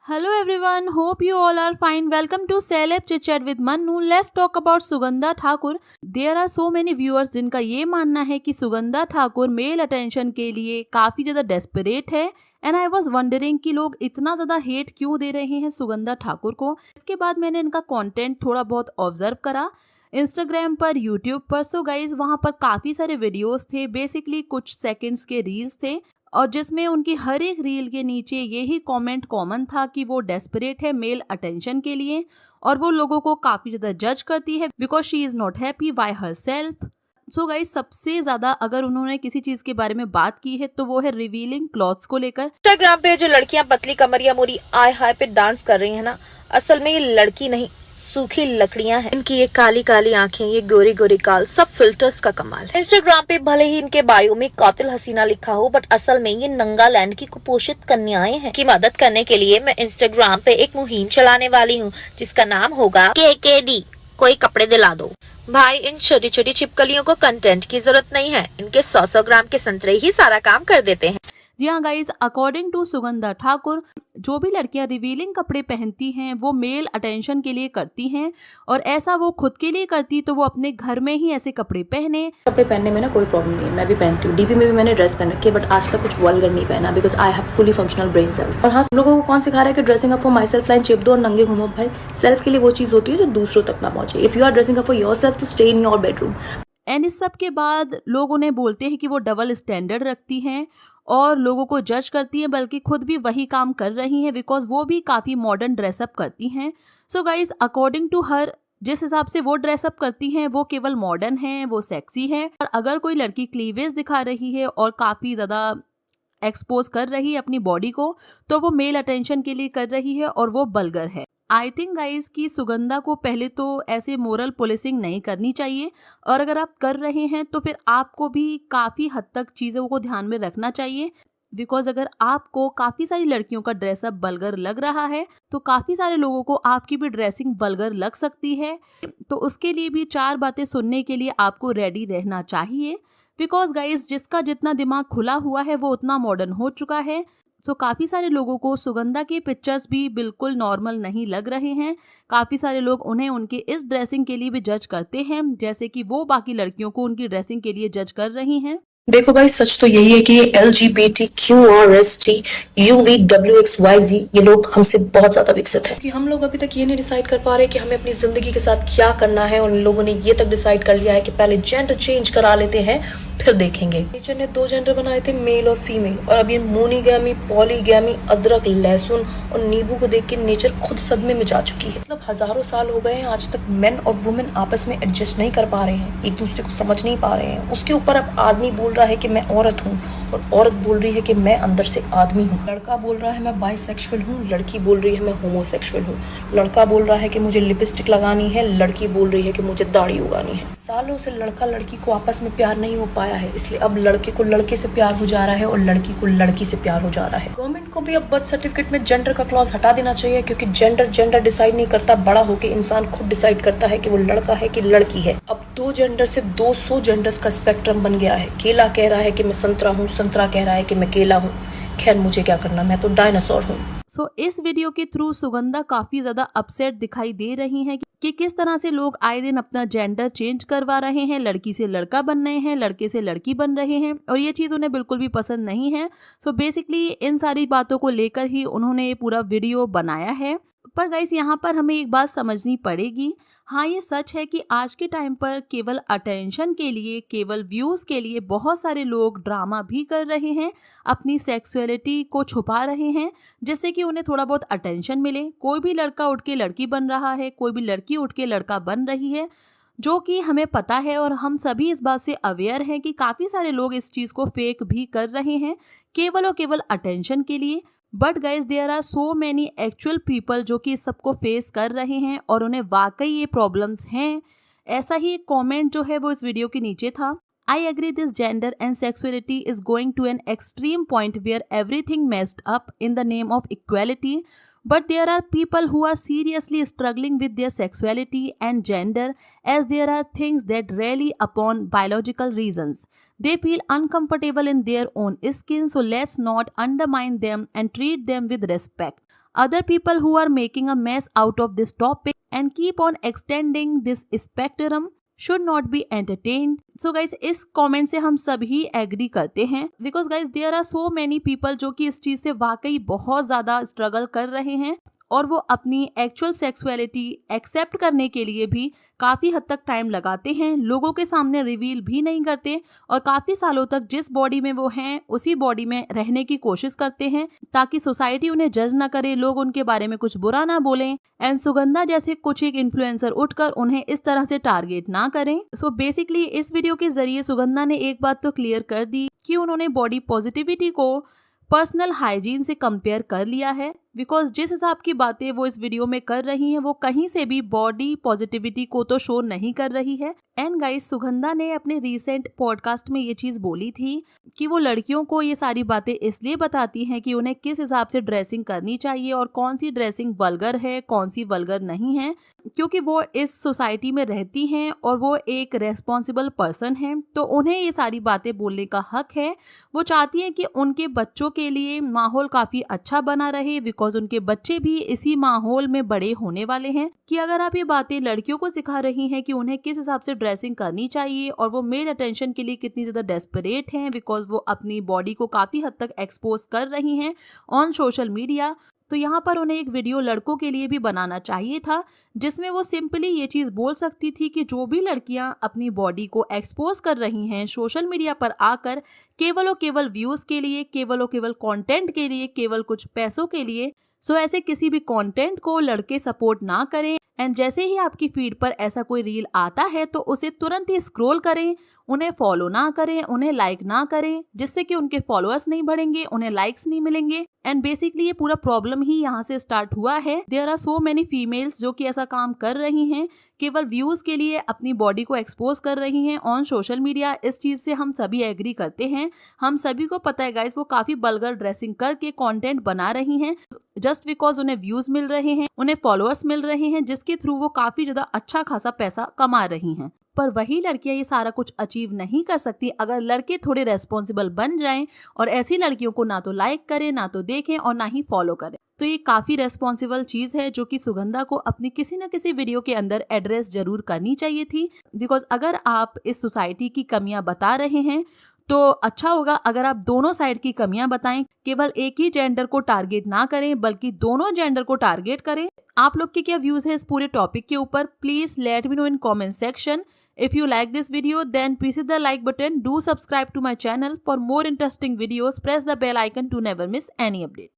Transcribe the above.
Hello everyone, hope you all are fine. Welcome to Celeb Chit Chat with Manu. Let's talk about Sugandha Thakur. There are so many viewers जिनका ये मानना है कि Sugandha Thakur male attention के लिए काफ़ी ज़्यादा डेस्परेट है. एंड आई वॉज वंडरिंग कि लोग इतना ज़्यादा हेट क्यों दे रहे हैं सुगंधा ठाकुर को. इसके बाद मैंने इनका कंटेंट थोड़ा बहुत ऑब्जर्व करा इंस्टाग्राम पर, यूट्यूब पर. सो गाइज वहाँ पर काफ़ी सारे वीडियोस थे, बेसिकली कुछ सेकंड्स के रील्स थे और जिसमें उनकी हर एक रील के नीचे यही कमेंट कॉमन था कि वो डेस्परेट है मेल अटेंशन के लिए और वो लोगों को काफ़ी ज़्यादा जज करती है because she is not happy bye her self. So guys सबसे ज़्यादा अगर उन्होंने किसी चीज़ के बारे में बात की है तो वो है रिवीलिंग क्लॉथ्स को लेकर. इंस्टाग्राम पे जो लड़कियां पतली कमर या मोरी आय हाय पे डांस कर रही है ना, असल में ये लड़की नहीं सूखी लकड़ियां हैं. इनकी ये काली काली आंखें, ये गोरी गोरी गाल, सब फिल्टर्स का कमाल है. इंस्टाग्राम पे भले ही इनके बायो में कातिल हसीना लिखा हो, बट असल में ये नंगालैंड की कुपोषित कन्याएं हैं. की मदद करने के लिए मैं इंस्टाग्राम पे एक मुहिम चलाने वाली हूँ जिसका नाम होगा KKD, कोई कपड़े दिला दो. भाई इन छोटी छोटी छिपकलियों को कंटेंट की जरूरत नहीं है, इनके 100 ग्राम के संतरे ही सारा काम कर देते हैं. जी हाँ guys, according to Sugandha Thakur जो भी लड़कियां रिवीलिंग कपड़े पहनती हैं वो मेल अटेंशन के लिए करती हैं और ऐसा वो खुद के लिए करती तो वो अपने घर में ही ऐसे कपड़े पहने. कपड़े पहनने में ना कोई प्रॉब्लम नहीं है, मैं भी पहनती हूँ. डीपी में भी मैंने ड्रेस पहन रखी है, बट आज तक कुछ वल्गर नहीं पहना because I have fully functional brain cells. और हाँ, लोगों को कौन सिखा रहा है कि dressing up for my self line chip दो और नंगे घूमो. भाई सेल्फ के लिए वो चीज़ होती है जो दूसरों तक ना पहुंचे. If you are dressing up for yourself तो stay in your bedroom. And इस सब के बाद लोग उन्हें बोलते हैं कि वो डबल स्टैंडर्ड रखती हैं और लोगों को जज करती हैं, बल्कि खुद भी वही काम कर रही हैं बिकॉज वो भी काफ़ी मॉडर्न ड्रेसअप करती हैं. So guys according to her जिस हिसाब से वो ड्रेसअप करती हैं वो केवल मॉडर्न है, वो सेक्सी है. और अगर कोई लड़की क्लीवेज दिखा रही है और काफ़ी ज़्यादा एक्सपोज कर रही है अपनी बॉडी को तो वो मेल अटेंशन के लिए कर रही है और वो बल्गर है. आई थिंक गाइज कि सुगंधा को पहले तो ऐसे मोरल पुलिसिंग नहीं करनी चाहिए और अगर आप कर रहे हैं तो फिर आपको भी काफ़ी हद तक चीज़ों को ध्यान में रखना चाहिए बिकॉज अगर आपको काफ़ी सारी लड़कियों का ड्रेसअप वल्गर लग रहा है तो काफ़ी सारे लोगों को आपकी भी ड्रेसिंग वल्गर लग सकती है. तो उसके लिए भी 4 बातें सुनने के लिए आपको रेडी रहना चाहिए बिकॉज गाइज जिसका जितना दिमाग खुला हुआ है वो उतना मॉडर्न हो चुका है. तो काफ़ी सारे लोगों को सुगंधा के पिक्चर्स भी बिल्कुल नॉर्मल नहीं लग रहे हैं. काफ़ी सारे लोग उन्हें उनके इस ड्रेसिंग के लिए भी जज करते हैं जैसे कि वो बाकी लड़कियों को उनकी ड्रेसिंग के लिए जज कर रही हैं. देखो भाई, सच तो यही है कि ये LGBTQRST UVWXYZ ये लोग हमसे बहुत ज्यादा विकसित है कि हम लोग अभी तक ये नहीं डिसाइड कर पा रहे कि हमें अपनी जिंदगी के साथ क्या करना है. उन लोगों ने ये तक डिसाइड कर लिया है कि पहले जेंडर चेंज करा लेते हैं फिर देखेंगे. नेचर ने 2 जेंडर बनाए थे, मेल और फीमेल, और अब ये मोनीगैमी, पॉलीगैमी, अदरक, लहसुन और नींबू को देख के नेचर खुद सदमे में जा चुकी है. मतलब हजारों साल हो गए हैं, आज तक मेन और वुमेन आपस में एडजस्ट नहीं कर पा रहे हैं, एक दूसरे को समझ नहीं पा रहे हैं. उसके ऊपर अब आदमी बोल रहा है कि मैं औरत हूँ और औरत बोल रही है कि मैं अंदर से आदमी हूँ. लड़का बोल रहा है मैं बाइसेक्सुअल हूँ, लड़की बोल रही है मैं होमोसेक्सुअल हूँ. लड़का बोल रहा है कि मुझे लिपस्टिक लगानी है, लड़की बोल रही है कि मुझे दाढ़ी उगानी है. सालों से लड़का लड़की को आपस में प्यार नहीं हो पाया है, इसलिए अब लड़के को लड़के से प्यार हो जा रहा है और लड़की को लड़की से प्यार हो जा रहा है. गवर्नमेंट को भी अब बर्थ सर्टिफिकेट में जेंडर का क्लॉज हटा देना चाहिए क्योंकि जेंडर डिसाइड नहीं करता. बड़ा होकर इंसान खुद डिसाइड करता है कि वो लड़का है कि लड़की है. अब 2 जेंडर से 200 जेंडर्स का स्पेक्ट्रम बन गया है. केला कह रहा है कि मैं संतरा हूँ, संतरा कह रहा है कि मैं केला हूँ. खैर मुझे क्या करना, मैं तो डायनासोर हूँ. सो इस वीडियो के थ्रू सुगंधा काफ़ी ज़्यादा अपसेट दिखाई दे रही हैं कि किस तरह से लोग आए दिन अपना जेंडर चेंज करवा रहे हैं, लड़की से लड़का बन रहे हैं, लड़के से लड़की बन रहे हैं और ये चीज़ उन्हें बिल्कुल भी पसंद नहीं है. सो बेसिकली इन सारी बातों को लेकर ही उन्होंने ये पूरा वीडियो बनाया है. पर गाइस यहाँ पर हमें एक बात समझनी पड़ेगी. हाँ, ये सच है कि आज के टाइम पर केवल अटेंशन के लिए, केवल व्यूज़ के लिए बहुत सारे लोग ड्रामा भी कर रहे हैं, अपनी सेक्सुअलिटी को छुपा रहे हैं जिससे कि उन्हें थोड़ा बहुत अटेंशन मिले. कोई भी लड़का उठ के लड़की बन रहा है, कोई भी लड़की उठ के लड़का बन रही है, जो कि हमें पता है और हम सभी इस बात से अवेयर हैं कि काफ़ी सारे लोग इस चीज़ को फेक भी कर रहे हैं केवल और केवल अटेंशन के लिए. But guys there are so many actual people जो कि इस सबको फेस कर रहे हैं और उन्हें वाकई ये प्रॉब्लम्स हैं. ऐसा ही एक कमेंट जो है वो इस वीडियो के नीचे था. I agree this gender and sexuality is going to an extreme point where everything messed up in the name of equality. But there are people who are seriously struggling with their sexuality and gender as there are things that rely upon biological reasons. They feel uncomfortable in their own skin, so let's not undermine them and treat them with respect. other people who are making a mess out of this topic and keep on extending this spectrum should not be entertained. So guys, इस comment से हम सभी agree करते हैं because guys there are so many people जो कि इस चीज से वाकई बहुत ज्यादा स्ट्रगल कर रहे हैं और वो अपनी एक्चुअल सेक्सुअलिटी एक्सेप्ट करने के लिए भी काफ़ी हद तक टाइम लगाते हैं, लोगों के सामने रिवील भी नहीं करते और काफ़ी सालों तक जिस बॉडी में वो हैं उसी बॉडी में रहने की कोशिश करते हैं ताकि सोसाइटी उन्हें जज ना करे, लोग उनके बारे में कुछ बुरा ना बोलें एंड सुगंधा जैसे कुछ एक इन्फ्लुएंसर उठकर उन्हें इस तरह से टारगेट ना करें। सो बेसिकली इस वीडियो के जरिए सुगंधा ने एक बात तो क्लियर कर दी कि उन्होंने बॉडी पॉजिटिविटी को पर्सनल हाइजीन से कंपेयर कर लिया है बिकॉज जिस हिसाब की बातें वो इस वीडियो में कर रही हैं वो कहीं से भी बॉडी पॉजिटिविटी को तो शो नहीं कर रही है। एंड गाइस, सुगंधा ने अपने रीसेंट पॉडकास्ट में ये चीज़ बोली थी कि वो लड़कियों को ये सारी बातें इसलिए बताती हैं कि उन्हें किस हिसाब से ड्रेसिंग करनी चाहिए और कौन सी ड्रेसिंग वल्गर है, कौन सी वल्गर नहीं है, क्योंकि वो इस सोसाइटी में रहती हैं और वो एक रेस्पॉन्सिबल पर्सन है तो उन्हें ये सारी बातें बोलने का हक है। वो चाहती हैं कि उनके बच्चों के लिए माहौल काफ़ी अच्छा बना रहे बिकॉज उनके बच्चे भी इसी माहौल में बड़े होने वाले हैं कि अगर आप ये बातें लड़कियों को सिखा रही हैं कि उन्हें किस हिसाब से ड्रेसिंग करनी चाहिए और वो मेल अटेंशन के लिए कितनी ज़्यादा डेस्परेट हैं बिकॉज वो अपनी बॉडी को काफ़ी हद तक एक्सपोज कर रही हैं ऑन सोशल मीडिया, तो यहाँ पर उन्हें एक वीडियो लड़कों के लिए भी बनाना चाहिए था जिसमें वो सिंपली ये चीज़ बोल सकती थी कि जो भी लड़कियाँ अपनी बॉडी को एक्सपोज कर रही हैं सोशल मीडिया पर आकर केवल और केवल व्यूज़ के लिए, केवल और केवल कंटेंट के लिए, केवल कुछ पैसों के लिए, सो ऐसे किसी भी कंटेंट को लड़के सपोर्ट ना करें एंड जैसे ही आपकी फीड पर ऐसा कोई रील आता है तो उसे तुरंत ही स्क्रॉल करें, उन्हें फॉलो ना करें, उन्हें लाइक ना करें जिससे कि उनके फॉलोअर्स नहीं बढ़ेंगे, उन्हें लाइक्स नहीं मिलेंगे एंड बेसिकली ये पूरा प्रॉब्लम ही यहाँ से स्टार्ट हुआ है। There are so many females जो कि ऐसा काम कर रही हैं, केवल व्यूज के लिए अपनी बॉडी को एक्सपोज कर रही हैं ऑन सोशल मीडिया। इस चीज से हम सभी एग्री करते हैं, हम सभी को पता है गाइस वो काफी वल्गर ड्रेसिंग करके कंटेंट बना रही हैं जस्ट बिकॉज उन्हें व्यूज मिल रहे हैं, उन्हें फॉलोअर्स मिल रहे हैं जिसके थ्रू वो काफी ज्यादा अच्छा खासा पैसा कमा रही हैं। पर वही लड़कियां ये सारा कुछ अचीव नहीं कर सकती अगर लड़के थोड़े रेस्पॉन्सिबल बन जाएं और ऐसी लड़कियों को ना तो लाइक करें, ना तो देखें और ना ही फॉलो करें। तो ये काफ़ी रेस्पॉन्सिबल चीज़ है जो कि सुगंधा को अपनी किसी न किसी वीडियो के अंदर एड्रेस जरूर करनी चाहिए थी बिकॉज अगर आप इस सोसाइटी की कमियां बता रहे हैं तो अच्छा होगा अगर आप दोनों साइड की कमियां बताएं, केवल एक ही जेंडर को टारगेट ना करें बल्कि दोनों जेंडर को टारगेट करें। आप लोग के क्या व्यूज है इस पूरे टॉपिक के ऊपर? Please let me know in comment section. If you like this video, then please hit the like button. Do subscribe to my channel for more interesting videos. Press the bell icon to never miss any update.